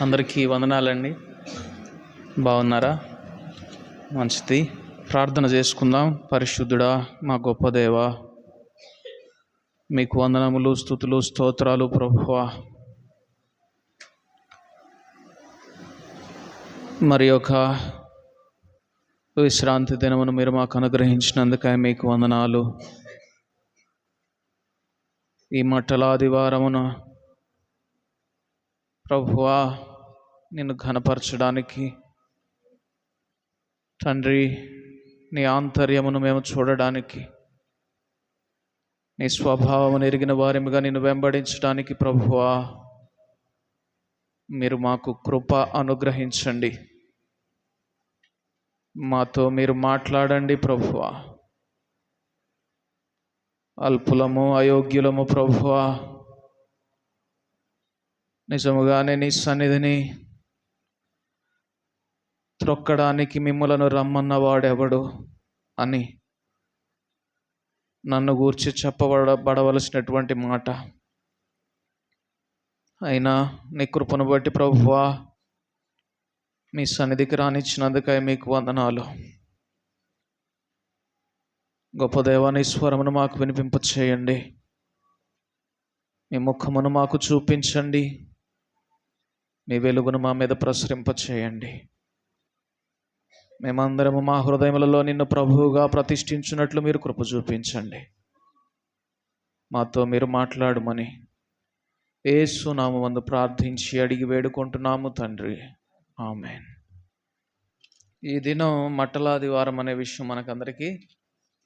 అందరికీ వందనాలండి. బాగున్నారా? మంచిది. ప్రార్థన చేసుకుందాం. పరిశుద్ధుడా, మా గొప్ప దేవా, మీకు వందనములు, స్తుతులు, స్తోత్రాలు ప్రభువా. మరి ఒక విశ్రాంతి దినమును మీరు మాకు అనుగ్రహించినందుకై మీకు వందనాలు. ఈ మట్టలాదివారమున ప్రభువా నిన్ను ఘనపరచడానికి తండ్రి, నీ ఆంతర్యమును మేము చూడడానికి, నీ స్వభావమును ఎరిగిన వారిగా నిన్ను వెంబడించడానికి ప్రభువా మీరు మాకు కృప అనుగ్రహించండి. మాతో మీరు మాట్లాడండి ప్రభువా. అల్పులము, అయోగ్యులము ప్రభువా, నిజముగానే నీ సన్నిధిని త్రొక్కడానికి మిమ్ములను రమ్మన్నవాడెవడు అని నన్ను గూర్చి చెప్పబడవలసినటువంటి మాట. అయినా నీ కృపను బట్టి ప్రభువా మీ సన్నిధికి రానిచ్చినందుకై మీకు వందనాలు. గొప్ప దేవా, నీ స్వరమును మాకు వినిపింప చేయండి. మీ ముఖమును మాకు చూపించండి. మీ వెలుగును మా మీద ప్రసరింప చేయండి. మేమందరము మా హృదయములలో నిన్ను ప్రభువుగా ప్రతిష్ఠించున్నట్లు మీరు కృప చూపించండి. మాతో మీరు మాట్లాడమని యేసు నామమున ప్రార్థించి అడిగి వేడుకుంటున్నాము తండ్రి, ఆమేన్. ఈ దినం మట్టలాదివారం అనే విషయం మనకందరికీ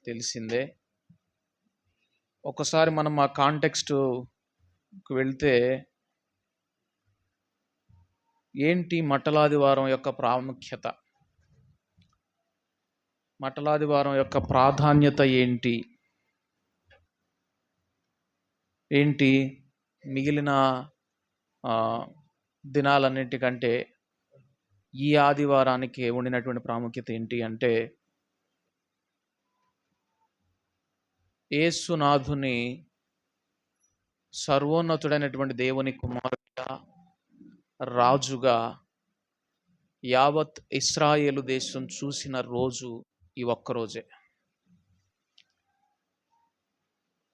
తెలిసిందే. ఒకసారి మనం ఆ కాంటెక్స్ట్కి వెళ్తే ఏంటి మట్టలాదివారం యొక్క ప్రాముఖ్యత, మట్టలాదివారం యొక్క ప్రాధాన్యత ఏంటి మిగిలిన దినాలన్నిటికంటే ఈ ఆదివారానికి ఉండినటువంటి ప్రాముఖ్యత ఏంటి అంటే, యేసునాథుని సర్వోన్నతుడైనటువంటి దేవుని కుమారుడిగా, రాజుగా యావత్ ఇశ్రాయేలు దేశం చూసిన రోజు ఈ ఒక్కరోజే.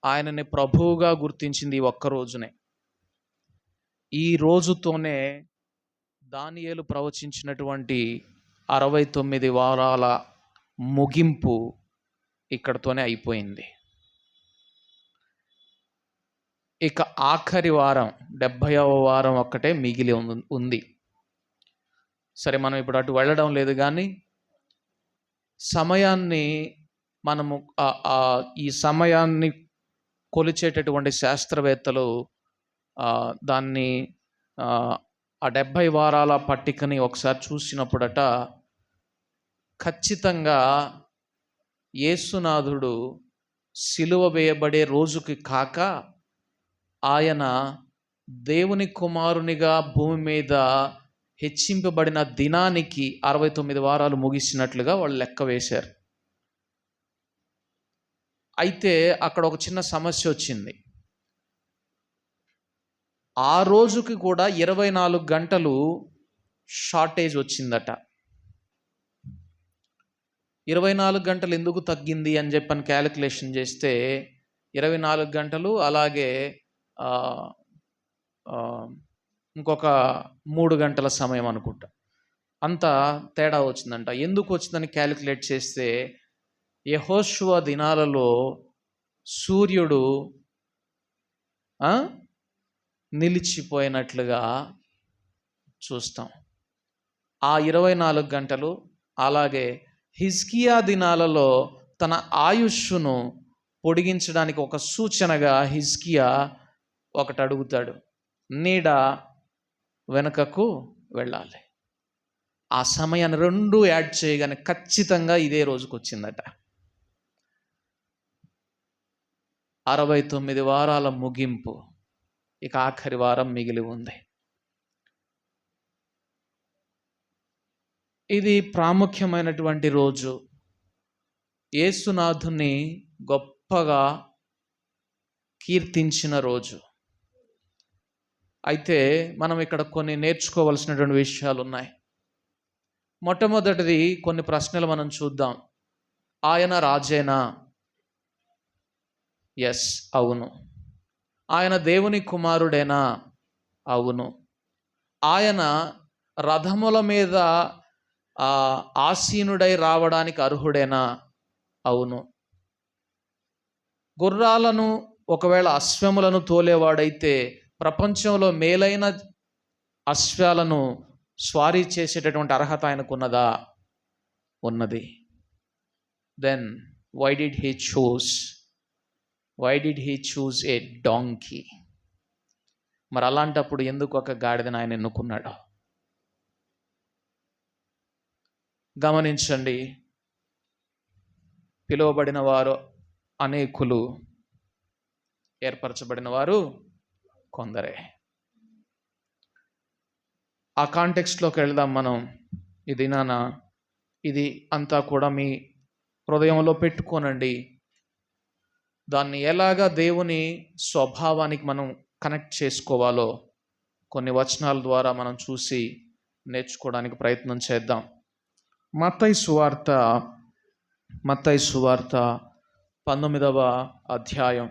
ఆయనని ప్రభువుగా గుర్తించింది ఈ ఒక్కరోజునే. ఈ రోజుతోనే దానియేలు ప్రవచించినటువంటి 69 వారాల ముగింపు ఇక్కడతోనే అయిపోయింది. ఇక ఆఖరి వారం 70వ వారం ఒక్కటే మిగిలి ఉంది. సరే, మనం ఇప్పుడు అటు వెళ్ళడం లేదు, కానీ సమయాన్ని మనము ఈ సమయాన్ని కొలిచేటటువంటి శాస్త్రవేత్తలు దాన్ని ఆ 70 వారాల పట్టికని ఒకసారి చూసినప్పుడట, ఖచ్చితంగా యేసునాథుడు సిలువ వేయబడే రోజుకి కాక ఆయన దేవుని కుమారునిగా భూమి మీద హెచ్చింపబడిన దినానికి 69 వారాలు ముగిసినట్లుగా వాళ్ళు లెక్క వేశారు. అయితే అక్కడ ఒక చిన్న సమస్య వచ్చింది. ఆ రోజుకి కూడా 24 గంటలు షార్టేజ్ వచ్చిందట. 24 గంటలు ఎందుకు తగ్గింది అని చెప్పని క్యాలిక్యులేషన్ చేస్తే 24 గంటలు అలాగే ఇంకొక 3 గంటల సమయం అనుకుంటా, అంత తేడా వచ్చిందంట. ఎందుకు వచ్చిందని క్యాలిక్యులేట్ చేస్తే యెహోషువ దినాలలో సూర్యుడు నిలిచిపోయినట్లుగా చూస్తాం. ఆ 24 గంటలు, అలాగే హిజ్కియా దినాలలో తన ఆయుష్ను పొడిగించడానికి ఒక సూచనగా హిజ్కియా ఒకటి అడుగుతాడు, నీడ వెనుకకు వెళ్ళాలి. ఆ సమయాన్ని రెండు యాడ్ చేయగానే ఖచ్చితంగా ఇదే రోజుకు వచ్చిందట. 69 వారాల ముగింపు, ఇక ఆఖరి వారం మిగిలి ఉంది. ఇది ప్రాముఖ్యమైనటువంటి రోజు. యేసునాథుని గొప్పగా కీర్తించిన రోజు. అయితే మనం ఇక్కడ కొన్ని నేర్చుకోవలసినటువంటి విషయాలు ఉన్నాయి. మొట్టమొదటిది, కొన్ని ప్రశ్నలు మనం చూద్దాం. ఆయన రాజేనా? ఎస్, అవును. ఆయన దేవుని కుమారుడేనా? అవును. ఆయన రథముల మీద ఆసీనుడై రావడానికి అర్హుడేనా? అవును. గుర్రాలను ఒకవేళ అశ్వములను తోలేవాడైతే ప్రపంచంలో మేలైన అశ్వాలను స్వారీ చేసేటటువంటి అర్హత ఆయనకున్నదా? ఉన్నది. Then why did he choose a donkey? మరి అలాంటప్పుడు ఎందుకు ఒక గాడిదను ఆయన ఎన్నుకున్నాడు? గమనించండి, పిలువబడిన వారు అనేకులు, ఏర్పరచబడిన వారు కొందరే. ఆ కాంటెక్స్ట్లోకి వెళ్దాం మనం. ఇది అంతా కూడా మీ హృదయంలో పెట్టుకోనండి. దాన్ని ఎలాగా దేవుని స్వభావానికి మనం కనెక్ట్ చేసుకోవాలో కొన్ని వచనాల ద్వారా మనం చూసి నేర్చుకోవడానికి ప్రయత్నం చేద్దాం. మత్తయి సువార్త 19వ అధ్యాయం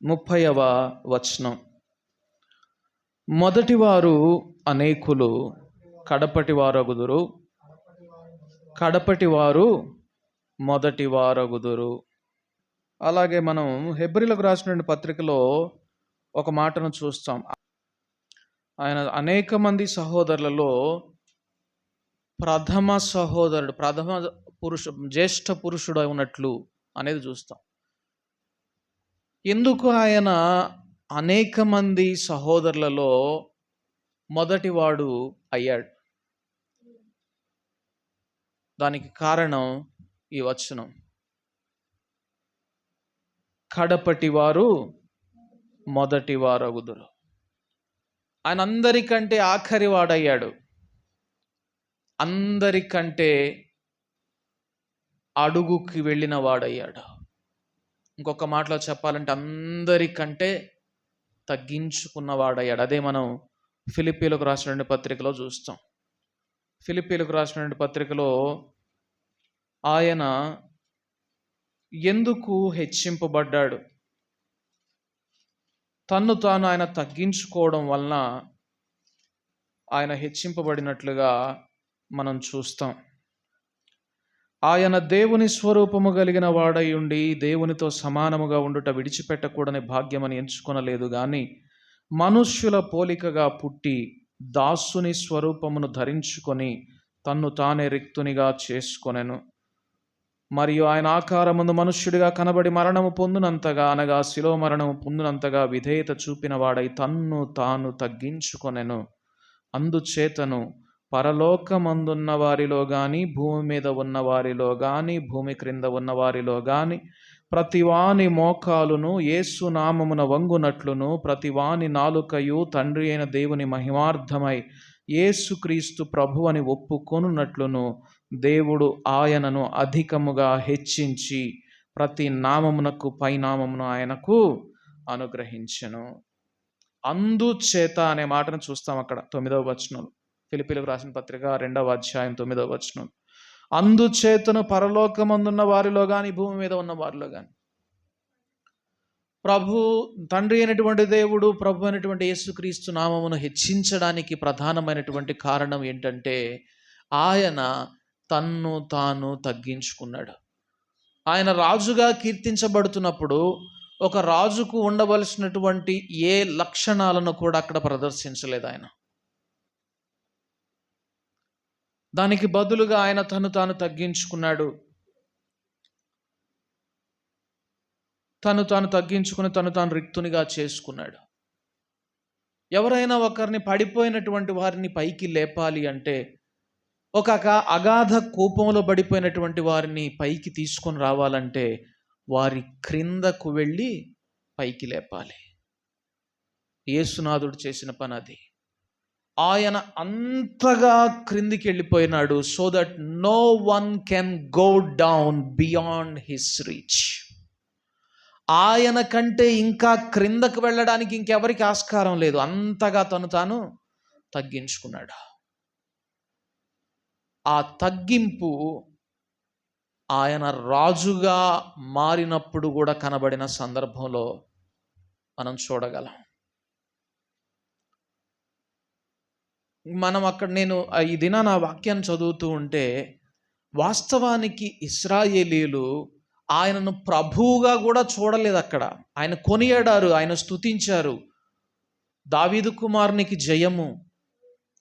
30వ వచనం. మొదటివారు అనేకులు, కడపటివారగుదురు, కడపటివారు మొదటివారగుదురు. అలాగే మనం హెబ్రీలకు రాసిన పత్రికలో ఒక మాటను చూస్తాం. ఆయన అనేక మంది సహోదరులలో ప్రథమ జ్యేష్ఠ పురుషుడు ఉన్నట్లు అనేది చూస్తాం. ఎందుకు ఆయన అనేక మంది సహోదరులలో మొదటివాడు అయ్యాడు? దానికి కారణం ఈ వచనం. కడపటివారు మొదటివారగుదురు. ఆయన అందరికంటే ఆఖరి వాడయ్యాడు. అందరికంటే అడుగుకి వెళ్ళిన వాడయ్యాడు. ఇంకొక మాటలో చెప్పాలంటే అందరికంటే తగ్గించుకున్నవాడయ్యాడు. అదే మనం ఫిలిప్పీలకు రాసిన పత్రికలో చూస్తాం. ఫిలిప్పీలకు రాసిన పత్రికలో ఆయన ఎందుకు హెచ్చింపబడ్డాడు? తన్ను తాను ఆయన తగ్గించుకోవడం వలన ఆయన హెచ్చింపబడినట్లుగా మనం చూస్తాం. ఆయన దేవుని స్వరూపము కలిగిన వాడై ఉండి దేవునితో సమానముగా ఉండుట విడిచిపెట్టకూడని భాగ్యమని ఎంచుకొనలేదు గాని, మనుష్యుల పోలికగా పుట్టి దాసుని స్వరూపమును ధరించుకొని తన్ను తానే రిక్తునిగా చేసుకొనెను. మరియు ఆయన ఆకారముందు మనుష్యుడిగా కనబడి మరణము పొందునంతగా, అనగా శిలువ మరణము పొందునంతగా విధేయత చూపిన వాడై తన్ను తాను తగ్గించుకొనెను. అందుచేతను పరలోకమందున్న వారిలో గాని, భూమి మీద ఉన్న వారిలో గాని, భూమి క్రింద ఉన్న వారిలో గాని ప్రతివాని మోకాలును యేసు నామమున వంగునట్లును, ప్రతివాని నాలుకయు తండ్రి అయిన దేవుని మహిమార్థమై యేసుక్రీస్తు ప్రభువని ఒప్పుకొనున్నట్లును దేవుడు ఆయనను అధికముగా హెచ్చించి ప్రతి నామమునకు పైనామమును ఆయనకు అనుగ్రహించెను. అందుచేత అనే మాటను చూస్తాం అక్కడ 9వ వచనం. ఫిలిప్పీలకు రాసిన పత్రిక 2వ అధ్యాయం 9వ వచనం. అందుచేతను పరలోకమందున్న వారిలో గాని, భూమి మీద ఉన్న వారిలో గాని, ప్రభు తండ్రి అయినటువంటి దేవుడు, ప్రభు అయినటువంటి యేసుక్రీస్తు నామమును హెచ్చించడానికి ప్రధానమైనటువంటి కారణం ఏంటంటే, ఆయన తన్ను తాను తగ్గించుకున్నాడు. ఆయన రాజుగా కీర్తించబడుతున్నప్పుడు ఒక రాజుకు ఉండవలసినటువంటి ఏ లక్షణాలను కూడా అక్కడ ప్రదర్శించలేదు ఆయన. దానికి బదులుగా ఆయన తను తాను తగ్గించుకున్నాడు. తను తగ్గించుకుని తను తాను రిక్తునిగా చేసుకున్నాడు. ఎవరైనా ఒకరిని పడిపోయినటువంటి వారిని పైకి లేపాలి అంటే, ఒక అగాధ కూపంలో పడిపోయినటువంటి వారిని పైకి తీసుకొని రావాలంటే వారి క్రిందకు వెళ్ళి పైకి లేపాలి. యేసునాథుడు చేసిన పని అది. ఆయన అంతగా క్రిందికి వెళ్ళిపోయినాడు, so that no one can go down beyond his reach. ఆయన కంటే ఇంకా క్రిందకు వెళ్ళడానికి ఇంకెవరికి ఆస్కారం లేదు. అంతగా తను తాను తగ్గించుకున్నాడు. ఆ తగ్గింపు ఆయన రాజుగా మారినప్పుడు కూడా కనబడిన సందర్భంలో మనం చూడగలం. మనం అక్కడ నేను ఈ దినాన ఆ వాక్యాన్ని చదువుతూ ఉంటే వాస్తవానికి ఇశ్రాయేలీయులు ఆయనను ప్రభువుగా కూడా చూడలేదు. అక్కడ ఆయన కొనియాడారు, ఆయన స్తుతించారు, దావీదు కుమారునికి జయము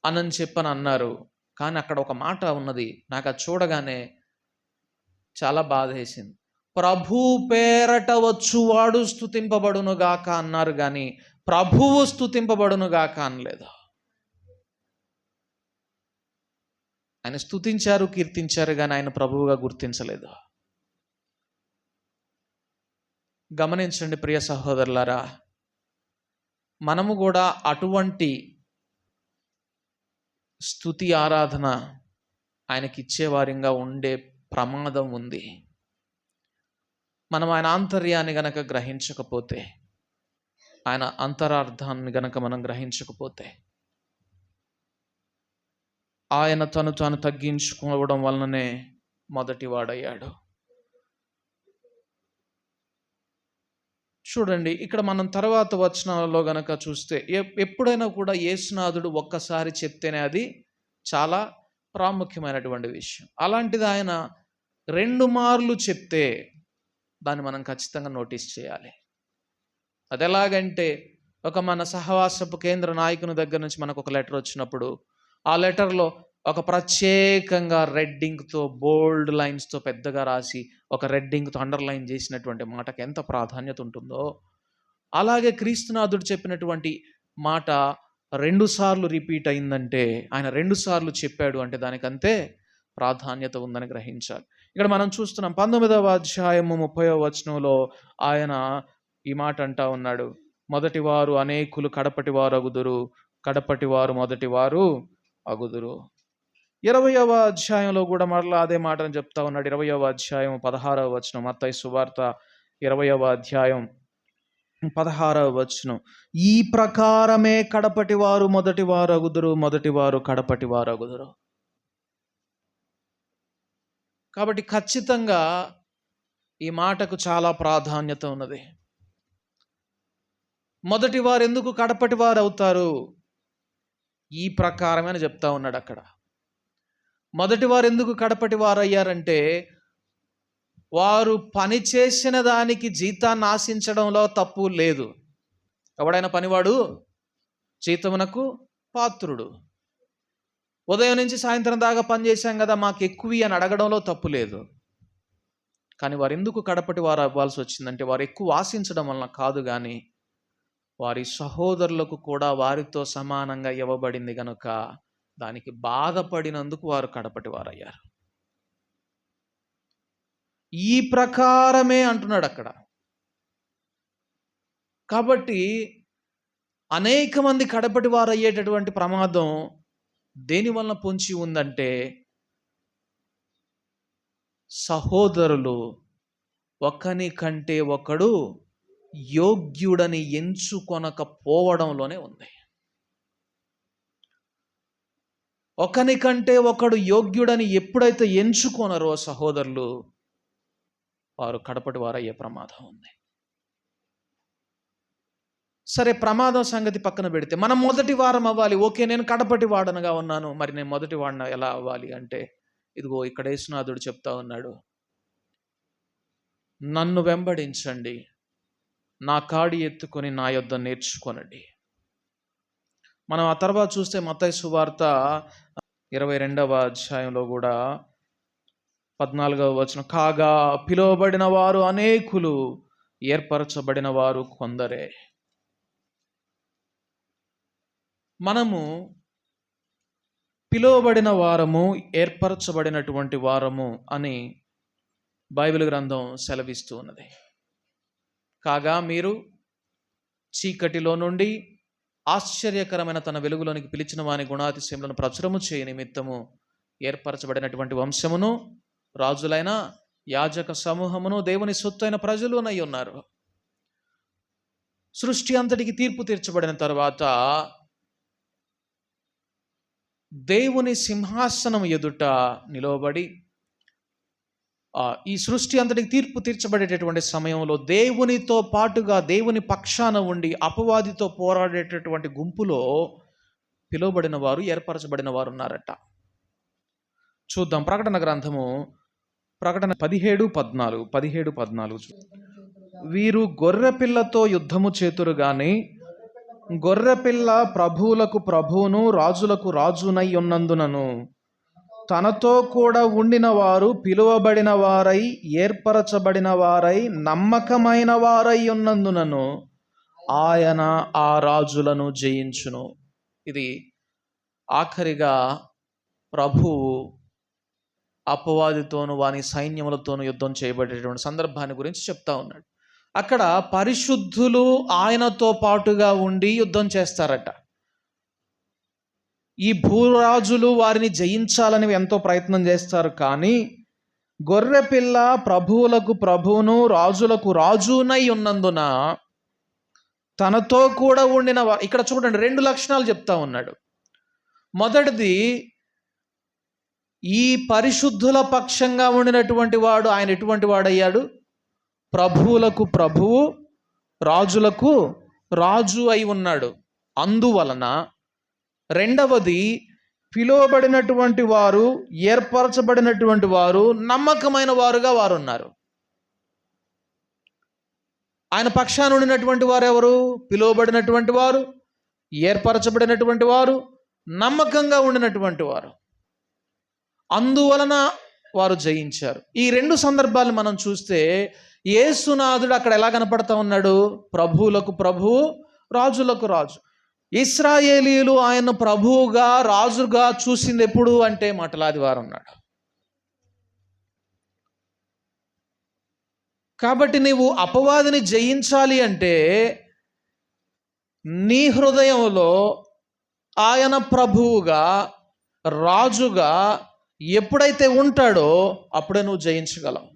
అని చెప్పని అన్నారు. కానీ అక్కడ ఒక మాట ఉన్నది, నాకు అది చూడగానే చాలా బాధ వేసింది. ప్రభు పేరట వచ్చువాడు స్తుతింపబడునుగాక అన్నారు, కానీ ప్రభువు స్తుతింపబడునుగాక అనలేదు. ఆయన స్తుతించారు, కీర్తించారు, కానీ ఆయన ప్రభువుగా గుర్తించలేదు. గమనించండి ప్రియ సహోదరులారా, మనము కూడా అటువంటి స్తుతి ఆరాధన ఆయనకి ఇచ్చేవారిగా ఉండే ప్రమాదం ఉంది. మనం ఆయన ఆంతర్యాన్ని గనక గ్రహించకపోతే, ఆయన అంతరార్థాన్ని గనక మనం గ్రహించకపోతే, ఆయన తను తాను తగ్గించుకోవడం వలననే మొదటి వాడయ్యాడు. చూడండి, ఇక్కడ మనం తర్వాత వచనాలలో గనక చూస్తే ఎప్పుడైనా కూడా యేసునాథుడు ఒక్కసారి చెప్తేనే అది చాలా ప్రాముఖ్యమైనటువంటి విషయం. అలాంటిది ఆయన 2 మార్లు చెప్తే దాన్ని మనం ఖచ్చితంగా నోటీస్ చేయాలి. అది ఎలాగంటే, ఒక మన సహవాసపు కేంద్ర నాయకుని దగ్గర నుంచి మనకు ఒక లెటర్ వచ్చినప్పుడు ఆ లెటర్లో ఒక ప్రత్యేకంగా రెడ్డింగ్తో బోల్డ్ లైన్స్తో పెద్దగా రాసి ఒక రెడ్డింగ్తో అండర్లైన్ చేసినటువంటి మాటకి ఎంత ప్రాధాన్యత ఉంటుందో, అలాగే క్రీస్తునాథుడు చెప్పినటువంటి మాట 2 సార్లు రిపీట్ అయిందంటే, ఆయన 2 సార్లు చెప్పాడు అంటే దానికంతే ప్రాధాన్యత ఉందని గ్రహించాలి. ఇక్కడ మనం చూస్తున్నాం 19వ అధ్యాయము 30వ వచనంలో ఆయన ఈ మాట అంటా ఉన్నాడు, మొదటి వారు అనేకులు కడపటి వారు అగుదురు, కడపటి వారు మొదటి వారు అగుదురు. 20వ అధ్యాయంలో కూడా మరలా అదే మాటను చెప్తా ఉన్నాడు. 20వ అధ్యాయం 16వ వచనం, మత్తయి సువార్త 20వ అధ్యాయం 16వ వచనం, ఈ ప్రకారమే కడపటి వారు మొదటి వారు అగుదురు, మొదటి వారు కడపటి వారు అగుదురు. కాబట్టి ఖచ్చితంగా ఈ మాటకు చాలా ప్రాధాన్యత ఉన్నది. మొదటి వారు ఎందుకు కడపటి వారు అవుతారు? ఈ ప్రకారమే అని చెప్తా ఉన్నాడు అక్కడ. మొదటి వారు ఎందుకు కడపటి వారు అయ్యారంటే, వారు పని చేసిన దానికి జీతాన్ని ఆశించడంలో తప్పు లేదు. ఎవడైనా పనివాడు జీతమునకు పాత్రుడు. ఉదయం నుంచి సాయంత్రం దాకా పనిచేశాం కదా, మాకు ఎక్కువ అని అడగడంలో తప్పు లేదు. కానీ వారు ఎందుకు కడపటి వారు అవ్వాల్సి వచ్చిందంటే, వారు ఎక్కువ ఆశించడం వలన కాదు, కానీ వారి సహోదరులకు కూడా వారితో సమానంగా ఇవ్వబడింది గనుక దానికి బాధపడినందుకు వారు కడపటి వారయ్యారు. ఈ ప్రకారమే అంటున్నాడు అక్కడ. కాబట్టి అనేక మంది కడపటి వారు అయ్యేటటువంటి ప్రమాదం దేని వలన పొంచి ఉందంటే, సహోదరులు ఒకని కంటే ఒకడు యోగ్యుడని ఎంచుకొనకపోవడంలోనే ఉంది. ఒకని కంటే ఒకడు యోగ్యుడని ఎప్పుడైతే ఎంచుకొనరో సహోదరులు, వారు కడపటి వారు అయ్యే ప్రమాదం ఉంది. సరే, ప్రమాదం సంగతి పక్కన పెడితే మనం మొదటి వారం అవ్వాలి. ఓకే, నేను కడపటి వాడనగా ఉన్నాను, మరి నేను మొదటి వాడిన ఎలా అవ్వాలి అంటే, ఇదిగో ఇక్కడ యేసునాథుడు చెప్తా ఉన్నాడు, నన్ను వెంబడించండి, నా కాడి ఎత్తుకొని నా యొద్ద నేర్చుకొనండి. మనం ఆ తర్వాత చూస్తే మత్తయి సువార్త 22వ అధ్యాయంలో కూడా 14వ వచనం, కాగా పిలువబడిన వారు అనేకులు, ఏర్పరచబడిన వారు కొందరే. మనము పిలువబడిన వారము, ఏర్పరచబడినటువంటి వారము అని బైబిల్ గ్రంథం సెలవిస్తూ ఉన్నది. కాగా మీరు చీకటిలో నుండి ఆశ్చర్యకరమైన తన వెలుగులోనికి పిలిచిన వాని గుణాతిశయములను ప్రచురము చేయ నిమిత్తము ఏర్పరచబడినటువంటి వంశమును, రాజులైన యాజక సమూహమును, దేవుని సొత్తైన ప్రజలు అయి ఉన్నారు. సృష్టి అంతటికి తీర్పు తీర్చబడిన తర్వాత దేవుని సింహాసనం ఎదుట నిలవబడి ఈ సృష్టి అంతటికి తీర్పు తీర్చబడేటటువంటి సమయంలో దేవునితో పాటుగా దేవుని పక్షాన ఉండి అపవాదితో పోరాడేటటువంటి గుంపులో పిలువబడిన వారు, ఏర్పరచబడిన వారు ఉన్నారట. చూద్దాం ప్రకటన గ్రంథము, ప్రకటన 17:14. వీరు గొర్రెపిల్లతో యుద్ధము చేతురు గాని గొర్రెపిల్ల ప్రభువులకు ప్రభువును రాజులకు రాజునై ఉన్నందునను తనతో కూడా ఉండిన వారు పిలువబడిన వారై ఏర్పరచబడిన వారై నమ్మకమైన వారై ఉన్నందునను ఆయన ఆ రాజులను జయించును. ఇది ఆఖరిగా ప్రభువు అపవాదితోను వాని సైన్యములతోనూ యుద్ధం చేయబడేటువంటి సందర్భాన్ని గురించి చెప్తా ఉన్నాడు. అక్కడ పరిశుద్ధులు ఆయనతో పాటుగా ఉండి యుద్ధం చేస్తారట. ఈ భూరాజులు వారిని జయించాలని ఎంతో ప్రయత్నం చేస్తారు, కానీ గొర్రెపిల్ల ప్రభువులకు ప్రభువును రాజులకు రాజునై ఉన్నందున తనతో కూడా ఉండిన ఇక్కడ చూడండి 2 లక్షణాలు చెప్తా ఉన్నాడు. మొదటిది, ఈ పరిశుద్ధుల పక్షంగా ఉండినటువంటి వాడు ఆయన ఎటువంటి వాడయ్యాడు? ప్రభువులకు ప్రభువు రాజులకు రాజు అయి ఉన్నాడు. అందువలన రెండవది, పిలువబడినటువంటి వారు ఏర్పరచబడినటువంటి వారు నమ్మకమైన వారుగా వారు ఉన్నారు. ఆయన పక్షాన ఉండినటువంటి వారు ఎవరు? పిలువబడినటువంటి వారు, ఏర్పరచబడినటువంటి వారు, నమ్మకంగా ఉండినటువంటి వారు. అందువలన వారు జయించారు. ఈ 2 సందర్భాలు మనం చూస్తే యేసునాథుడు అక్కడ ఎలా కనపడతా ఉన్నాడు? ప్రభువులకు ప్రభువు, రాజులకు రాజు. ఇశ్రాయేలీయులు ఆయన ప్రభువుగా రాజుగా చూసింది ఎప్పుడు అంటే మటలాదివారం నాడు. కాబట్టి నీవు అపవాదిని జయించాలి అంటే నీ హృదయంలో ఆయన ప్రభువుగా రాజుగా ఎప్పుడైతే ఉంటాడో అప్పుడే నువ్వు జయించగలవు.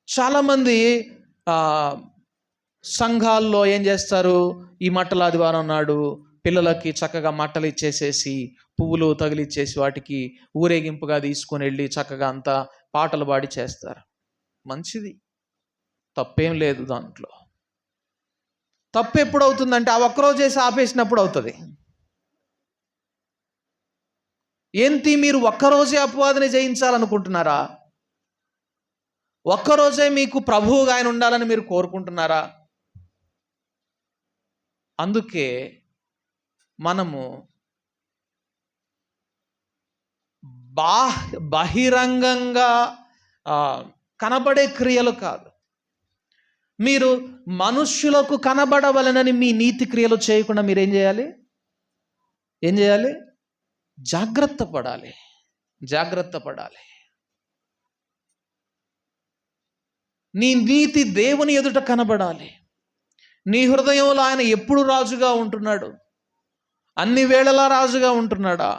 చాలామంది సంఘాల్లో ఏం చేస్తారు? ఈ మట్టల ఆదివారం నాడు పిల్లలకి చక్కగా మట్టలు ఇచ్చేసేసి పువ్వులు తగిలిచ్చేసి వాటికి ఊరేగింపుగా తీసుకొని వెళ్ళి చక్కగా అంతా పాటలు పాడి చేస్తారు. మంచిది, తప్పేం లేదు దాంట్లో. తప్పు ఎప్పుడు అవుతుందంటే ఆ ఒక్కరోజు చేసి ఆపేసినప్పుడు అవుతుంది. ఏంటి, మీరు ఒక్కరోజే అపవాదిని జయించాలనుకుంటున్నారా? ఒక్కరోజే మీకు ప్రభువుగా ఆయన ఉండాలని మీరు కోరుకుంటున్నారా? అందుకే మనము బహిరంగంగా కనబడే క్రియలు కాదు, మీరు మనుష్యులకు కనబడవలనని మీ నీతి క్రియలు చేయకుండా మీరు ఏం చేయాలి? జాగ్రత్త పడాలి. నీ నీతి దేవుని ఎదుట కనబడాలి. నీ హృదయంలో ఆయన ఎప్పుడు రాజుగా ఉంటున్నాడు? అన్ని వేళలా రాజుగా ఉంటున్నాడా?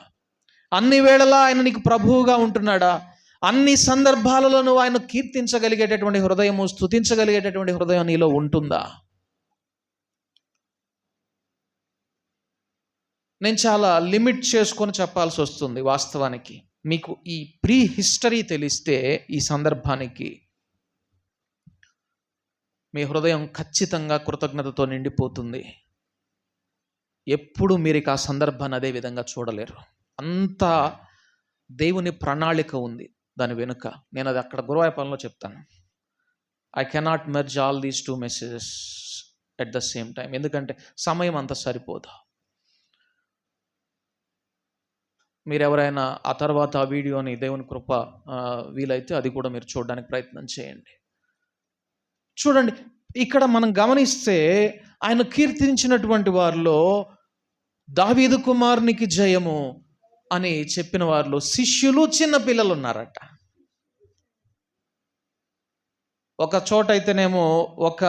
అన్ని వేళలా ఆయన నీకు ప్రభువుగా ఉంటున్నాడా? అన్ని సందర్భాలలో నువ్వు ఆయన కీర్తించగలిగేటటువంటి హృదయము, స్తుతించగలిగేటటువంటి హృదయం నీలో ఉంటుందా? నేను చాలా లిమిట్ చేసుకొని చెప్పాల్సి వస్తుంది. వాస్తవానికి మీకు ఈ ప్రీ హిస్టరీ తెలిస్తే ఈ సందర్భానికి మీ హృదయం ఖచ్చితంగా కృతజ్ఞతతో నిండిపోతుంది. ఎప్పుడు మీరు ఆ సందర్భాన్ని అదే విధంగా చూడలేరు. అంత దేవుని ప్రణాళిక ఉంది దాని వెనుక. నేను అది అక్కడ గురువాయూరపల్లిలో చెప్తాను. I cannot merge all these 2 messages at the same time, ఎందుకంటే సమయం అంత సరిపోదు. మీరు ఎవరైనా ఆ తర్వాత ఆ వీడియోని దేవుని కృప వీలైతే అది కూడా మీరు చూడడానికి ప్రయత్నం చేయండి. చూడండి, ఇక్కడ మనం గమనిస్తే ఆయన కీర్తించినటువంటి వారిలో దావీదు కుమారునికి జయము అని చెప్పిన వారిలో శిష్యులు, చిన్న పిల్లలు ఉన్నారట. ఒక చోట అయితేనేమో, ఒక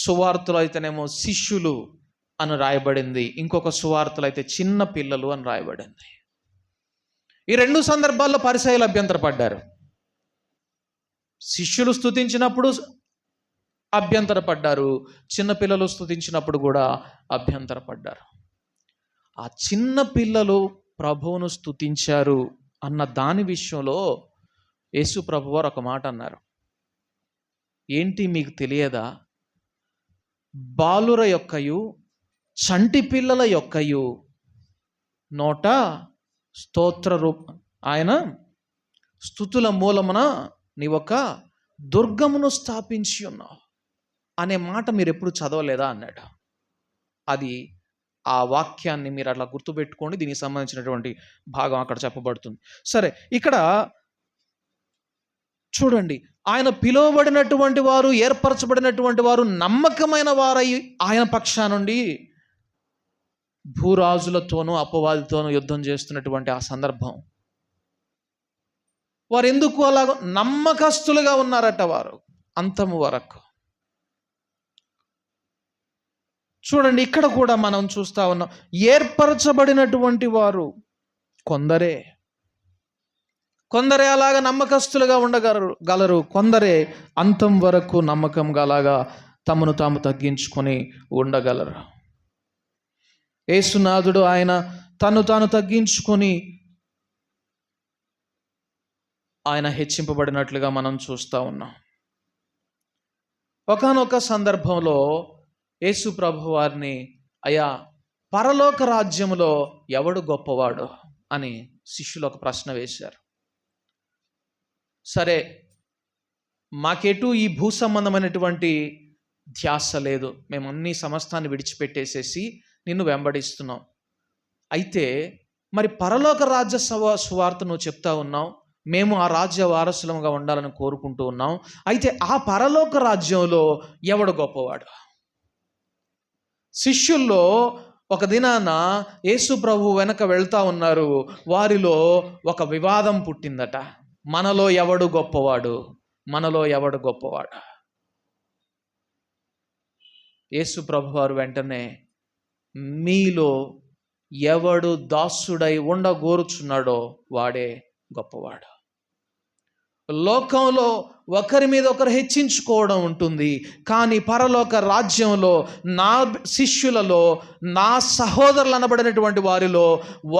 సువార్తలో అయితేనేమో శిష్యులు అని రాయబడింది, ఇంకొక సువార్తలో అయితే చిన్న పిల్లలు అని రాయబడింది. ఈ 2 సందర్భాల్లో పరిసయ్యులు అభ్యంతరపడ్డారు. శిష్యులు స్తుతించినప్పుడు అభ్యంతరపడ్డారు. చిన్నపిల్లలు స్తుతించినప్పుడు కూడా అభ్యంతరపడ్డారు. ఆ చిన్న పిల్లలు ప్రభువును స్తుతించారు అన్న దాని విషయంలో యేసు ప్రభువారు ఒక మాట అన్నారు. ఏంటి మీకు తెలియదా? బాలుర యొక్కయు చంటి పిల్లల యొక్కయు నోట స్తోత్ర ఆయన స్తుతుల మూలమున నీవొక దుర్గమును స్థాపించి ఉన్నావు అనే మాట మీరు ఎప్పుడు చదవలేదా అన్నాడు. అది ఆ వాక్యాన్ని మీరు అట్లా గుర్తుపెట్టుకోండి. దీనికి సంబంధించినటువంటి భాగం అక్కడ చెప్పబడుతుంది. సరే, ఇక్కడ చూడండి, ఆయన పిలువబడినటువంటి వారు, ఏర్పరచబడినటువంటి వారు నమ్మకమైన వారై ఆయన పక్షా నుండి భూరాజులతోనూ అపవాదితోనూ యుద్ధం చేస్తున్నటువంటి ఆ సందర్భం, వారు ఎందుకు అలాగ నమ్మకస్తులుగా ఉన్నారట వారు అంతము వరకు. చూడండి, ఇక్కడ కూడా మనం చూస్తా ఉన్నాం, ఏర్పరచబడినటువంటి వారు కొందరే అలాగా నమ్మకస్తులుగా ఉండగలరు, కొందరే అంతం వరకు నమ్మకంగా అలాగా తమను తాము తగ్గించుకొని ఉండగలరు. యేసునాథుడు ఆయన తను తాను తగ్గించుకొని ఆయన హెచ్చింపబడినట్లుగా మనం చూస్తూ ఉన్నాం. ఒకానొక సందర్భంలో యేసు ప్రభు వారిని, అయ్యా, పరలోక రాజ్యములో ఎవడు గొప్పవాడు అని శిష్యులు ఒక ప్రశ్న వేశారు. సరే, మాకెటు ఈ భూ సంబంధమైనటువంటి ధ్యాస లేదు, మేము అన్ని సమస్తాన్ని విడిచిపెట్టేసేసి నిన్ను వెంబడిస్తున్నాం. అయితే మరి పరలోక రాజ్య సువార్త నువ్వు చెప్తా ఉన్నావు, మేము ఆ రాజ్య వారసులంగా ఉండాలని కోరుకుంటూ ఉన్నాం. అయితే ఆ పరలోక రాజ్యంలో ఎవడు గొప్పవాడు? శిష్యుల్లో ఒక దినాన యేసు ప్రభు వెనక వెళ్తా ఉన్నారు. వారిలో ఒక వివాదం పుట్టిందట. మనలో ఎవడు గొప్పవాడు? యేసు ప్రభు వారు వెంటనే, మీలో ఎవడు దాసుడై ఉండగోరుచున్నాడో వాడే గొప్పవాడు. లోకంలో ఒకరి మీద ఒకరు హెచ్చించుకోవడం ఉంటుంది, కానీ పరలోక రాజ్యంలో నా శిష్యులలో, నా సహోదరులు అనబడినటువంటి వారిలో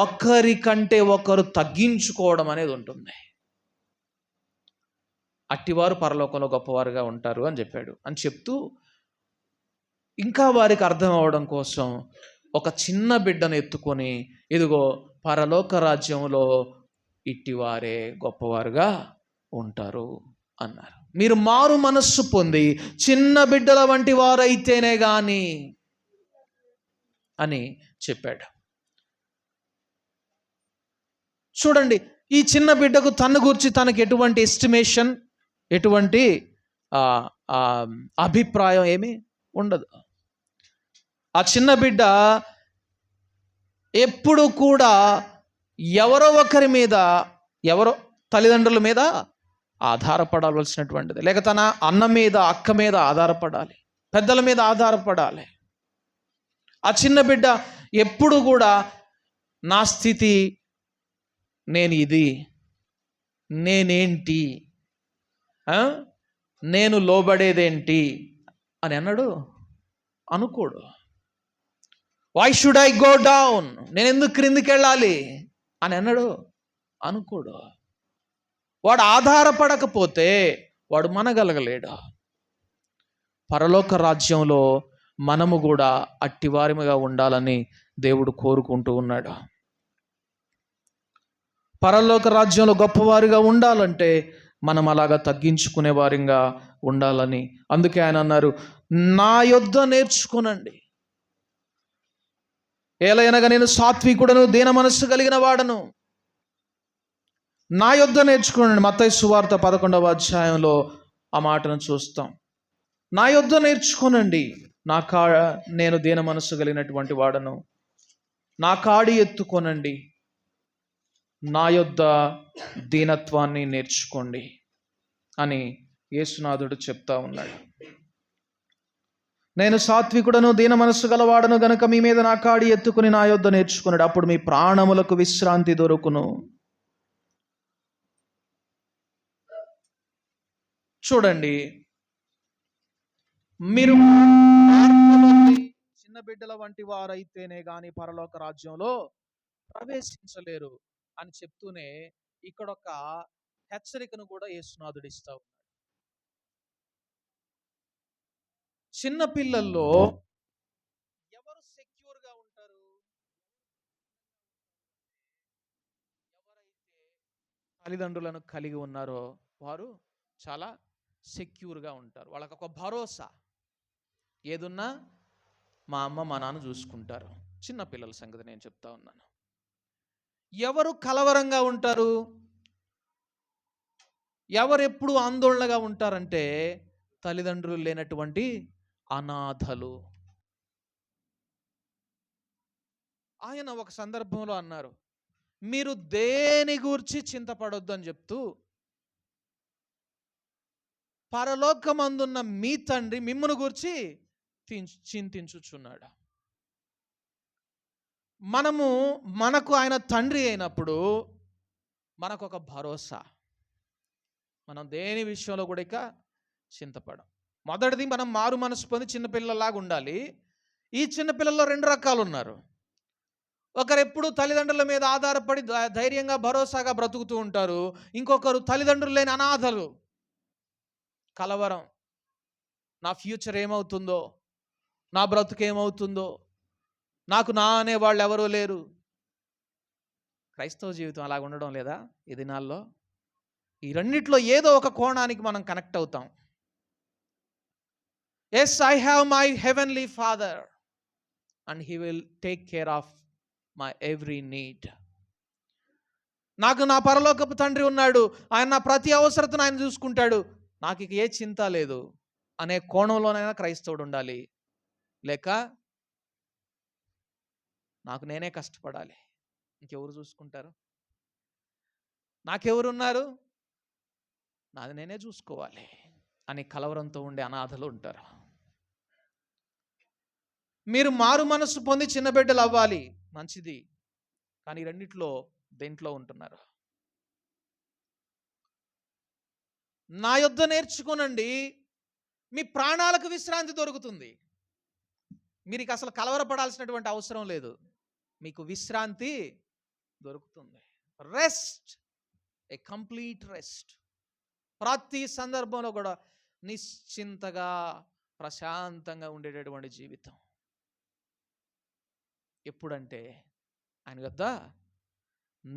ఒకరి కంటే ఒకరు తగ్గించుకోవడం అనేది ఉంటుంది. అట్టివారు పరలోకంలో గొప్పవారుగా ఉంటారు అని చెప్పాడు. అని చెప్తూ ఇంకా వారికి అర్థం అవడం కోసం ఒక చిన్న బిడ్డను ఎత్తుకొని, ఇదిగో పరలోక రాజ్యంలో ఇట్టివారే గొప్పవారుగా ఉంటారు అన్నారు. మీరు మారు మనస్సు పొంది చిన్న బిడ్డల వంటి వారైతేనే గాని అని చెప్పాడు. చూడండి, ఈ చిన్న బిడ్డకు తన గురించి తనకి ఎటువంటి ఎస్టిమేషన్, ఎటువంటి అభిప్రాయం ఏమీ ఉండదు. ఆ చిన్న బిడ్డ ఎప్పుడు కూడా ఎవరో ఒకరి మీద, ఎవరో తల్లిదండ్రుల మీద ఆధారపడవలసినటువంటిది, లేక తన అన్న మీద, అక్క మీద ఆధారపడాలి, పెద్దల మీద ఆధారపడాలి. ఆ చిన్న బిడ్డ ఎప్పుడు కూడా నా స్థితి, నేను ఇది, నేనేంటి, నేను లోబడేదేంటి అని అనుకోడు. Why should I go down, నేను ఎందుకు క్రిందికి వెళ్ళాలి అని అనుకోడు. వాడు ఆధారపడకపోతే వాడు మనగలగలేడు. పరలోక రాజ్యంలో మనము కూడా అట్టివారిగా ఉండాలని దేవుడు కోరుకుంటూ ఉన్నాడు. పరలోక రాజ్యంలో గొప్పవారిగా ఉండాలంటే మనం అలాగా తగ్గించుకునే వారిగా ఉండాలని, అందుకే ఆయన అన్నారు, నా యొద్ద నేర్చుకునండి, ఏలయనగా నేను సాత్వికుడను, దీన మనస్సు కలిగిన వాడను. నా యొద్ద నేర్చుకోండి. మత్తయి సువార్త 11వ అధ్యాయంలో ఆ మాటను చూస్తాం. నా యొద్ద నేర్చుకోనండి, నేను దీన మనస్సు కలిగినటువంటి వాడను. నా కాడి ఎత్తుకోనండి, నా యొద్ద దీనత్వాన్ని నేర్చుకోండి అని యేసునాథుడు చెప్తా ఉన్నాడు. నేను సాత్వికుడను, దీన మనస్సు గలవాడను గనుక మీ మీద నా కాడి ఎత్తుకుని నా యొద్ద నేర్చుకున్నాడు, అప్పుడు మీ ప్రాణములకు విశ్రాంతి దొరుకును. చూడండి, మీరు మార్పు నొంది చిన్న బిడ్డల వంటి వారైతేనే గాని పరలోక రాజ్యంలో ప్రవేశించలేరు అని చెప్తూనే ఇక్కడ ఒక హెచ్చరికను కూడా యేసునాథుడు ఇస్తా ఉన్నాడు. చిన్న పిల్లల్లో ఎవరు సెక్యూర్ గా ఉంటారు? ఎవరైతే తల్లిదండ్రులను కలిగి ఉన్నారో వారు చాలా సెక్యూర్ గా ఉంటారు. వాళ్ళకి ఒక భరోసా, ఏదున్నా మా అమ్మ మా నాన్న చూసుకుంటారు. చిన్న పిల్లల సంగతి నేను చెప్తా ఉన్నాను. ఎవరు కలవరంగా ఉంటారు, ఎవరెప్పుడు ఆందోళనగా ఉంటారంటే తల్లిదండ్రులు లేనటువంటి అనాథలు. ఆయన ఒక సందర్భంలో అన్నారు, మీరు దేని గూర్చి చింతపడొద్దు అని చెప్తూ పరలోకమందున్న మీ తండ్రి మిమ్మును గూర్చి చింతించుచున్నాడు. మనకు ఆయన తండ్రి అయినప్పుడు మనకు ఒక భరోసా. మనం దేని విషయంలో కూడా ఇక చింతపడం. మొదటిది, మనం మారు మనసు పొంది చిన్నపిల్లలాగా ఉండాలి. ఈ చిన్నపిల్లల్లో 2 రకాలు ఉన్నారు. ఒకరు ఎప్పుడు తల్లిదండ్రుల మీద ఆధారపడి ధైర్యంగా భరోసాగా బ్రతుకుతూ ఉంటారు. ఇంకొకరు తల్లిదండ్రులు లేని అనాథలు. కలవరం, నా ఫ్యూచర్ ఏమవుతుందో, నా బ్రతుకు ఏమవుతుందో, నాకు నా అనేవాళ్ళు ఎవరూ లేరు. క్రైస్తవ జీవితం అలాగ ఉండడం లేదా ఈ దినాల్లో? ఈ రెండిట్లో ఏదో ఒక కోణానికి మనం కనెక్ట్ అవుతాం. Yes, I have my heavenly father and he will take care of my every need. నాకు నా పరలోకపు తండ్రి ఉన్నాడు, ఆయన నా ప్రతి అవసరతను ఆయన చూసుకుంటాడు, నాకు ఇక ఏ చింత లేదు అనే కోణంలోనైనా క్రైస్తవుడు ఉండాలి. లేక నాకు నేనే కష్టపడాలి, ఇంకెవరు చూసుకుంటారు, నాకెవరున్నారు, నాది నేనే చూసుకోవాలి అని కలవరంతో ఉండే అనాథలు ఉంటారు. మీరు మారు మనసు పొంది చిన్న బిడ్డలు అవ్వాలి, మంచిది. కానీ రెండిట్లో దేంట్లో ఉంటున్నారు? నా యొద్ద నేర్చుకోనండి, మీ ప్రాణాలకు విశ్రాంతి దొరుకుతుంది. మీరు ఇక అసలు కలవరపడాల్సినటువంటి అవసరం లేదు, మీకు విశ్రాంతి దొరుకుతుంది. రెస్ట్, ఏ కంప్లీట్ రెస్ట్. ప్రతి సందర్భంలో కూడా నిశ్చింతగా ప్రశాంతంగా ఉండేటటువంటి జీవితం. ఎప్పుడంటే ఆయన వద్ద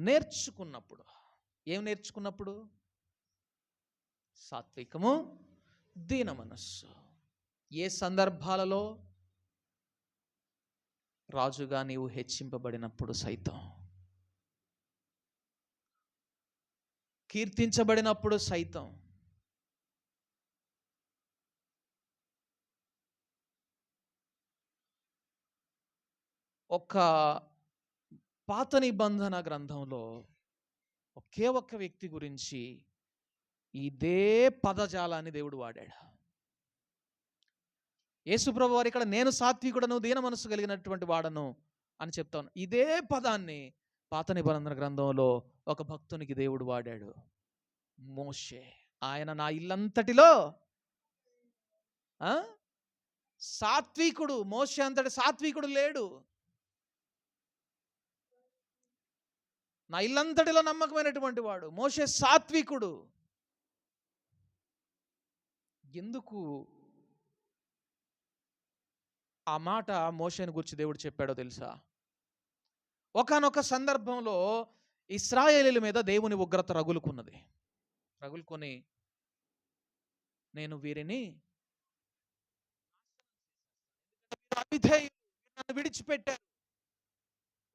నేర్చుకున్నప్పుడు. ఏం నేర్చుకున్నప్పుడు? సాత్వికము, దీన మనస్సు. ఏ సందర్భాలలో? రాజుగా నీవు హెచ్చింపబడినప్పుడు సైతం, కీర్తించబడినప్పుడు సైతం, ఒక పాత నిబంధన గ్రంథంలో ఒకే ఒక్క వ్యక్తి గురించి ఇదే పదజాలాన్ని దేవుడు వాడాడు. యేసుప్రభు వారు ఇక్కడ నేను సాత్వికుడను, దీన మనసు కలిగినటువంటి వాడను అని చెప్తాను. ఇదే పదాన్ని పాత నిబంధన గ్రంథంలో ఒక భక్తునికి దేవుడు వాడాడు, మోషే. ఆయన నా ఇల్లంతటిలో సాత్వికుడు. మోషే అంతటి సాత్వికుడు లేడు. నా ఇల్లంతటిలో నమ్మకమైనటువంటి వాడు మోషే, సాత్వికుడు. ఎందుకు ఆ మాట మోషేను గురించి దేవుడు చెప్పాడో తెలుసా? ఒకానొక సందర్భంలో ఇశ్రాయేలీయుల మీద దేవుని ఉగ్రత రగులుకొని నేను వీరిని నన్ను విడిచిపెట్టారు,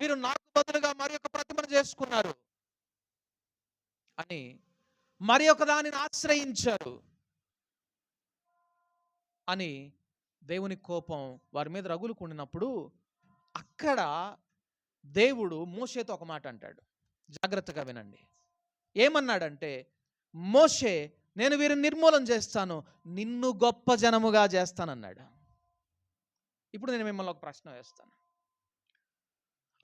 వీరు నాకు బదులుగా మరి ఒక ప్రతిమను చేసుకున్నారు అని మరి ఒక దానిని ఆశ్రయించారు అని దేవుని కోపం వారి మీద రగులుకున్నప్పుడు అక్కడ దేవుడు మోషేతో ఒక మాట అంటాడు. జాగ్రత్తగా వినండి. ఏమన్నాడంటే, మోషే, నేను వీరిని నిర్మూలన చేస్తాను, నిన్ను గొప్ప జనముగా చేస్తానన్నాడు. ఇప్పుడు నేను మిమ్మల్ని ఒక ప్రశ్న వేస్తాను.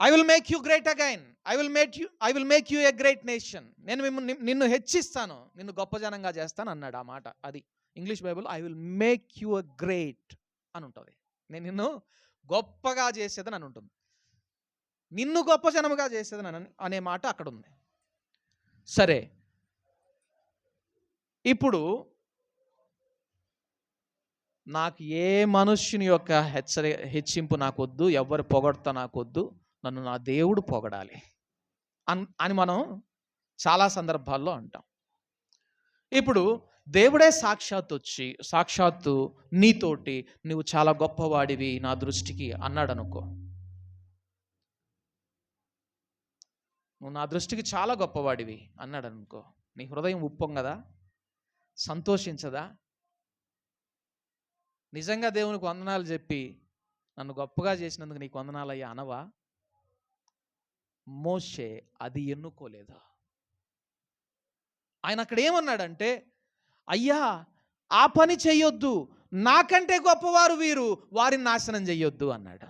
I will make you great again, I will make you a great nation. నేను నిన్ను హెచ్చిస్తాను, నిన్ను గొప్ప జనంగా చేస్తాను అన్నాడు. ఆ మాట అది English Bible I will make you a great అని ఉంటుంది. నేను నిన్ను గొప్పగా చేసేదని అని ఉంటుంది. నిన్ను గొప్ప జనముగా చేసేదని అనే మాట అక్కడ ఉంది. సరే, ఇప్పుడు నాకు ఏ మనుష్యుని యొక్క హెచ్చింపు నాకొద్దు, ఎవరు పొగడతా నాకొద్దు, నన్ను నా దేవుడు పొగడాలి అని మనం చాలా సందర్భాల్లో అంటాం. ఇప్పుడు దేవుడే సాక్షాత్తు నీతోటి నువ్వు చాలా గొప్పవాడివి నా దృష్టికి అన్నాడు అనుకో. నువ్వు నా దృష్టికి చాలా గొప్పవాడివి అన్నాడు అనుకో, నీ హృదయం ఉప్పొంగదా? సంతోషించదా? నిజంగా దేవునికి వందనాలు చెప్పి నన్ను గొప్పగా చేసినందుకు నీకు వందనాలయ్యా అనవా? మోషే అది ఎన్నుకోలేదు. ఆయన అక్కడ ఏమన్నాడంటే, అయ్యా ఆ పని చెయ్యొద్దు, నాకంటే గొప్పవారు వీరు, వారిని నాశనం చెయ్యొద్దు అన్నాడు.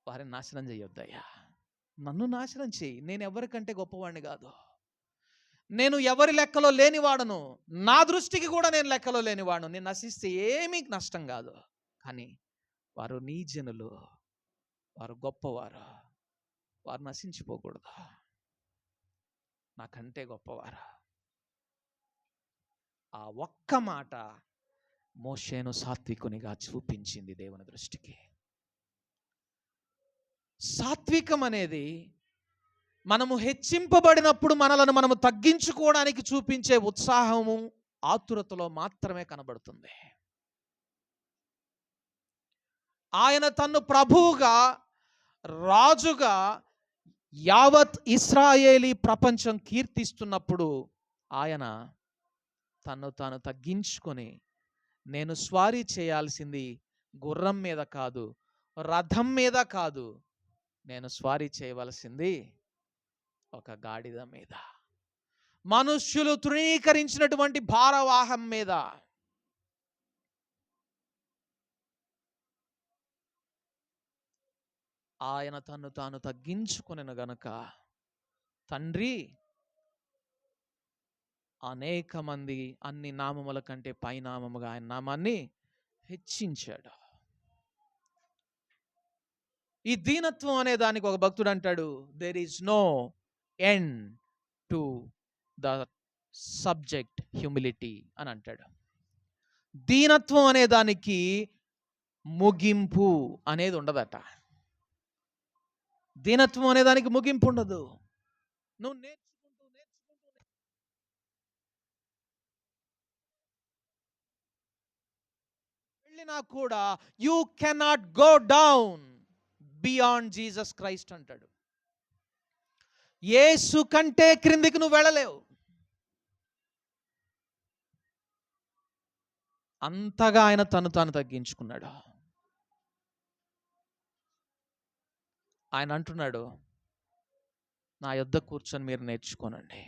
వారిని నాశనం చెయ్యొద్దు అయ్యా, నన్ను నాశనం చెయ్యి, నేను ఎవరికంటే గొప్పవాడిని కాదు, నేను ఎవరి లెక్కలో లేనివాడను, నా దృష్టికి కూడా నేను లెక్కలో లేనివాడను, నేను నశిస్తే ఏమీ నష్టం కాదు, కానీ వారు నీ జనులు, వారు గొప్పవారు, వారు నశించిపోకూడదు, నాకంటే గొప్పవారు. ఆ ఒక్క మాట మోషేను సాత్వికునిగా చూపించింది దేవుని దృష్టికి. సాత్వికం అనేది మనము హెచ్చింపబడినప్పుడు మనలను మనము తగ్గించుకోవడానికి చూపించే ఉత్సాహము, ఆతురతలో మాత్రమే కనబడుతుంది. ఆయన తన్ను ప్రభువుగా, రాజుగా యావత్ ఇశ్రాయేలీ ప్రపంచం కీర్తిస్తున్నప్పుడు ఆయన తన్ను తాను తగ్గించుకొని, నేను స్వారీ చేయాల్సింది గుర్రం మీద కాదు, రథం మీద కాదు, నేను స్వారీ చేయవలసింది ఒక గాడిద మీద, మనుష్యులు తృణీకరించినటువంటి భారవాహం మీద. ఆయన తన్ను తాను తగ్గించుకొనెను గనుక తండ్రి అనేక మంది అన్ని నామముల కంటే పైనామముగా ఆయన నామాన్ని హెచ్చించాడు. ఈ దీనత్వం అనే దానికి ఒక భక్తుడు అంటాడు, there is no end to the subject humility అని అంటాడు. దీనత్వం అనే దానికి ముగింపు అనేది ఉండదట. దీనత్వం అనే దానికి ముగింపు ఉండదు. నువ్వు నేర్చుకుంటూ వెళ్ళినా కూడా you cannot go down beyond Jesus Christ అంటాడు. యేసు కంటే క్రిందికి నువ్వు వెళ్ళలేవు. అంతగా ఆయన తను తాను తగ్గించుకున్నాడు. ఆయన అంటున్నాడు, నా యొద్ద కూర్చొని మీరు నేర్చుకోనండి,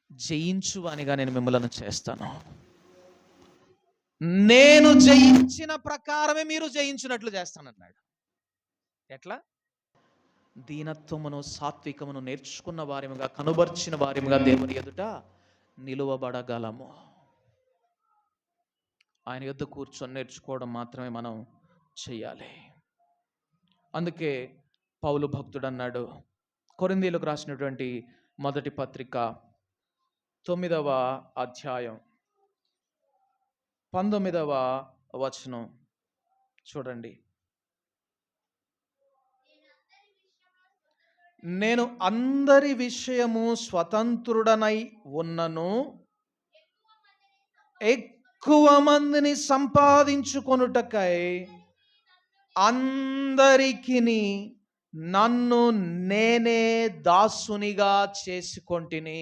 జయించువానిగా నేను మిమ్మల్ని చేస్తాను, నేను జయించిన ప్రకారమే మీరు జయించినట్లు చేస్తానన్నాడు. ఎట్లా? దీనత్వమును సాత్వికమును నేర్చుకున్న వారిముగా, కనుబర్చిన వారిముగా దేవుని ఎదుట నిలువబడగలము. ఆయన యొద్ద కూర్చొని నేర్చుకోవడం మాత్రమే మనం చెయ్యాలి. అందుకే పౌలు భక్తుడు అన్నాడు, కొరింథీయులకు రాసినటువంటి మొదటి పత్రిక 9వ అధ్యాయం 19వ వచనం చూడండి. నేను అందరి విషయము స్వతంత్రుడనై ఉన్నను, ఎక్కువ మందిని సంపాదించుకొనుటకై అందరికీ నన్ను నేనే దాసునిగా చేసుకొంటిని.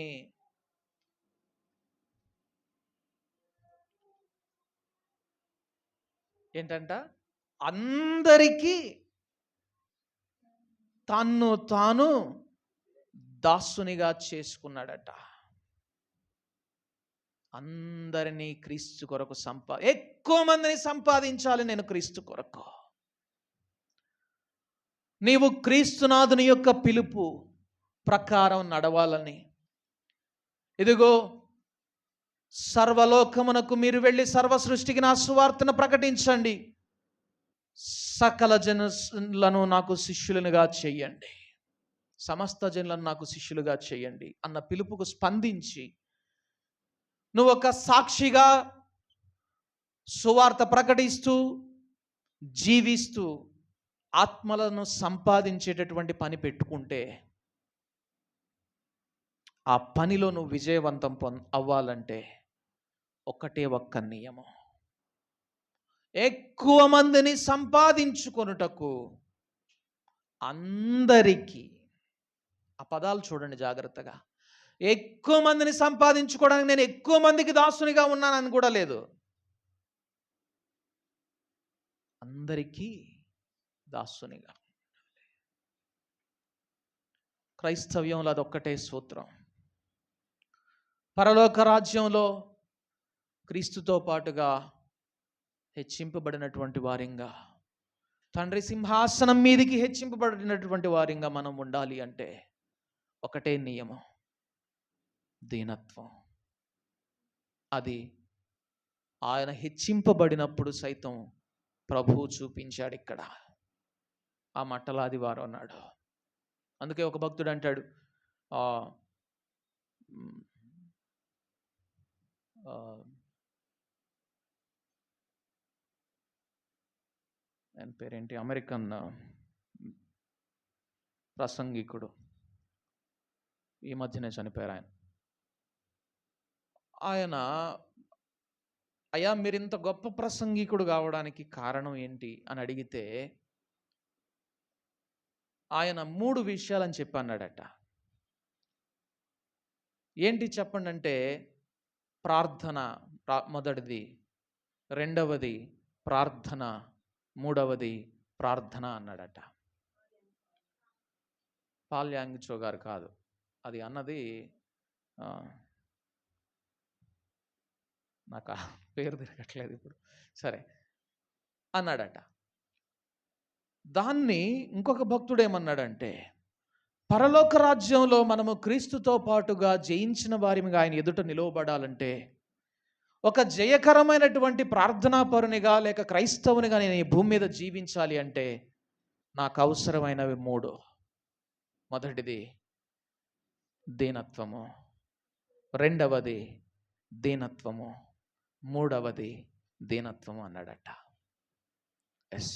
ఏంటంట? అందరికీ తన్ను తాను దాసునిగా చేసుకున్నాడట. అందరినీ క్రీస్తు కొరకు ఎక్కువ మందిని సంపాదించాలి నేను క్రీస్తు కొరకు. నీవు క్రీస్తునాథుని యొక్క పిలుపు ప్రకారం నడవాలని, ఇదిగో సర్వలోకమునకు మీరు వెళ్ళి సర్వ సృష్టికి నా సువార్తను ప్రకటించండి, సకల జనులను నాకు శిష్యులుగా చెయ్యండి, సమస్త జనులను నాకు శిష్యులుగా చేయండి అన్న పిలుపుకు స్పందించి నువ్వు ఒక సాక్షిగా సువార్త ప్రకటిస్తూ జీవిస్తూ ఆత్మలను సంపాదించేటటువంటి పని పెట్టుకుంటే, ఆ పనిలో నువ్వు విజయవంతం అవ్వాలంటే ఒక్కటే ఒక్క నియమం, ఎక్కువ మందిని సంపాదించుకొనుటకు అందరికీ, ఆ పదాలు చూడండి జాగ్రత్తగా, ఎక్కువ మందిని సంపాదించుకోవడానికి నేను ఎక్కువ మందికి దాసునిగా ఉన్నానని కూడా లేదు, అందరికీ దాసునిగా. క్రైస్తవ్యంలో అదొక్కటే సూత్రం. పరలోక రాజ్యంలో క్రీస్తుతో పాటుగా హెచ్చింపబడినటువంటి వారింగా, తండ్రి సింహాసనం మీదికి హెచ్చింపబడినటువంటి వారింగా మనం ఉండాలి అంటే ఒకటే నియమం, దీనత్వం. అది ఆయన హెచ్చింపబడినప్పుడు సైతం ప్రభువు చూపించాడు ఇక్కడ ఆ మట్టలాది వారు అన్నాడు. అందుకే ఒక భక్తుడు అంటాడు, ఆయన పేరేంటి, అమెరికన్ ప్రసంగికుడు, ఈ మధ్యనే చనిపోయారు ఆయన. అయ్యా మీరు ఇంత గొప్ప ప్రసంగికుడు కావడానికి కారణం ఏంటి అని అడిగితే ఆయన 3 విషయాలని చెప్పి అన్నాడట. ఏంటి చెప్పండి అంటే, ప్రార్థన మొదటిది, రెండవది ప్రార్థన, మూడవది ప్రార్థన అన్నాడట. పాల్ యాంగ్చో గారు కాదు, అది అన్నది నాకు ఆ పేరు తిరగట్లేదు ఇప్పుడు, సరే అన్నాడట. దాన్ని ఇంకొక భక్తుడు ఏమన్నాడంటే, పరలోక రాజ్యంలో మనము క్రీస్తుతో పాటుగా జయించిన వారిగా ఆయన ఎదుట నిలవబడాలంటే, ఒక జయకరమైనటువంటి ప్రార్థనాపరునిగా లేక క్రైస్తవునిగా నేను ఈ భూమి మీద జీవించాలి అంటే నాకు అవసరమైనవి 3. మొదటిది దీనత్వము, రెండవది దీనత్వము, మూడవది దీనత్వము అన్నాడట. ఎస్,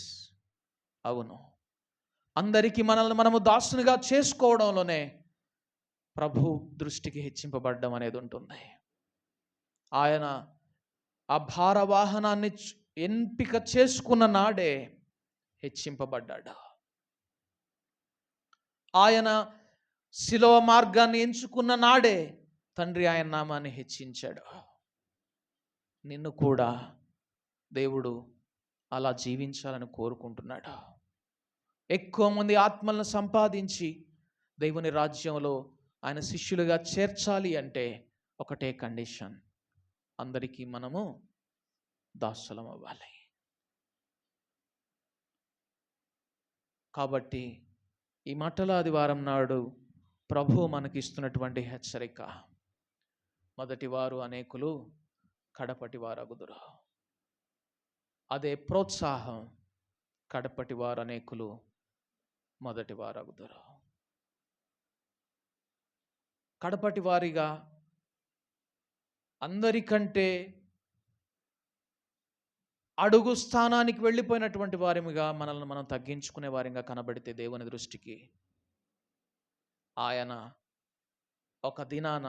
అవును, అందరికీ మనల్ని మనము దాసునిగా చేసుకోవడంలోనే ప్రభు దృష్టికి హెచ్చింపబడడం అనేది ఉంటుంది. ఆయన ఆ భారవాహనాన్ని ఎంపిక చేసుకున్న నాడే హెచ్చింపబడ్డాడు. ఆయన శిలువ మార్గాన్ని ఎంచుకున్న నాడే తండ్రి ఆయన నామాన్ని హెచ్చించాడు. నిన్ను కూడా దేవుడు అలా జీవించాలని కోరుకుంటున్నాడు. ఎక్కువ మంది ఆత్మలను సంపాదించి దేవుని రాజ్యంలో ఆయన శిష్యులుగా చేర్చాలి అంటే ఒకటే కండిషన్, అందరికీ మనము దాసులం అవ్వాలి. కాబట్టి ఈ మట్టలాది వారం నాడు ప్రభు మనకిస్తున్నటువంటి హెచ్చరిక, మొదటి వారు అనేకులు, కడపటి వారు అగుదురు. అదే ప్రోత్సాహం, కడపటి వారు అనేకులు, మొదటి వారు అగుదురు. కడపటి వారిగా, అందరికంటే అడుగు స్థానానికి వెళ్ళిపోయినటువంటి వారిగా మనల్ని మనం తగ్గించుకునే వారిగా కనబడితే దేవుని దృష్టికి ఆయన ఒక దినాన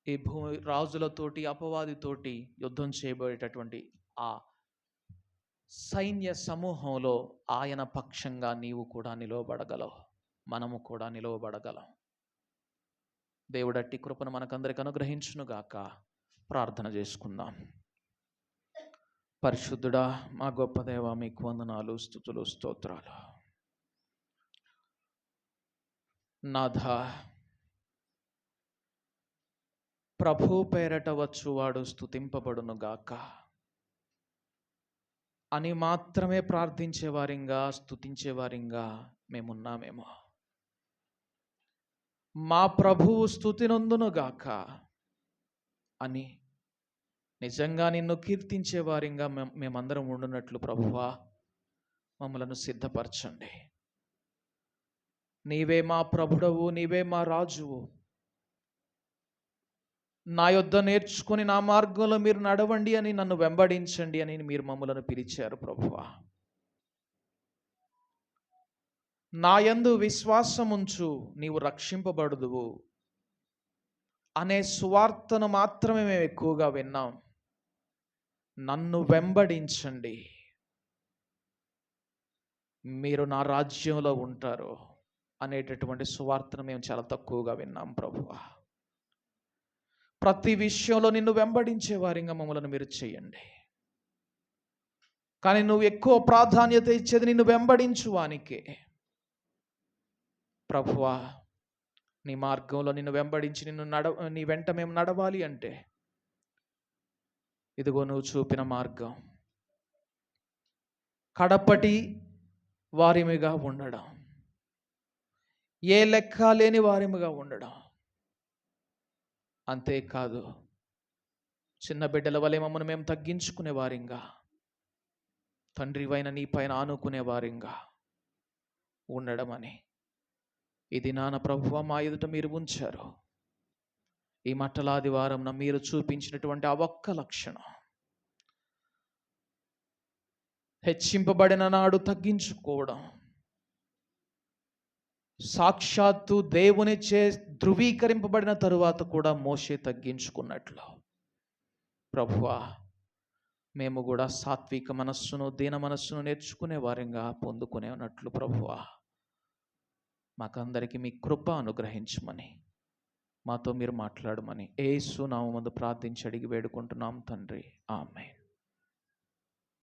ఈ భూమి రాజులతోటి అపవాదితోటి యుద్ధం చేయబడేటటువంటి ఆ సైన్య సమూహంలో ఆయన పక్షంగా నీవు కూడా నిలవబడగలవు, మనము కూడా నిలవబడగలం. దేవుడట్టి కృపను మనకందరికి అనుగ్రహించునుగాక. ప్రార్థన చేసుకుందాం. పరిశుద్ధుడా, మా గొప్ప దేవా, మీకు వందనాలు, స్తుతులు, స్తోత్రాలు. నాథ, ప్రభు పేరట వచ్చువాడు స్తుతింపబడునుగాక అని మాత్రమే ప్రార్థించేవారింగా, స్తుతించేవారింగా మేమున్నామేమో. మా ప్రభువు స్తుతి నొందునుగాక అని నిజంగా నిన్ను కీర్తించే వారిగా మేమందరం ఉండునట్లు ప్రభువా మమ్మలను సిద్ధపరచండి. నీవే మా ప్రభుడవు, నీవే మా రాజువు. నా యొద్ద నేర్చుకుని నా మార్గంలో మీరు నడవండి అని, నన్ను వెంబడించండి అని మీరు మమ్మలను పిలిచారు ప్రభువా. నా యందు విశ్వాసముంచు నీవు రక్షింపబడుదువు అనే సువార్తను మాత్రమే మేము ఎక్కువగా విన్నాం. నన్ను వెంబడించండి, మీరు నా రాజ్యంలో ఉంటారు అనేటటువంటి సువార్తను మేము చాలా తక్కువగా విన్నాం ప్రభువా. ప్రతి విషయంలో నిన్ను వెంబడించే వారిగా మమ్మల్ని మీరు చేయండి. కానీ నువ్వు ఎక్కువ ప్రాధాన్యత ఇచ్చేది నిన్ను వెంబడించు వానికే ప్రభువా. నీ మార్గంలో నిన్ను వెంబడించి నీ వెంట మేము నడవాలి అంటే ఇదిగో నువ్వు చూపిన మార్గం, కడపటి వారిమిగా ఉండడం, ఏ లెక్క లేని వారిమిగా ఉండడం, అంతేకాదు చిన్న బిడ్డల వలె మమ్మల్ని మేము తగ్గించుకునే వారింగా, తండ్రివైన నీ పైన ఆనుకునే వారింగా ఉండడం అని ఇది నాన్న ప్రభువా మా ఎదుట మీరు ఉంచారు. ఈ మట్టలాది వారంన మీరు చూపించినటువంటి ఆ ఒక్క లక్షణం, హెచ్చింపబడిన నాడు తగ్గించుకోవడం, సాక్షాత్తు దేవుని చే ధృవీకరింపబడిన తరువాత కూడా మోషే తగ్గించుకున్నట్లు ప్రభువా మేము కూడా సాత్విక మనస్సును, దీన మనస్సును నేర్చుకునే వారంగా పొందుకునే ఉన్నట్లు ప్రభువా మాకందరికీ మీ కృప అనుగ్రహించమని, మాతో మీరు మాట్లాడమని యేసు నామమున ప్రార్థించి అడిగి వేడుకుంటున్నాం తండ్రి, ఆమేన్.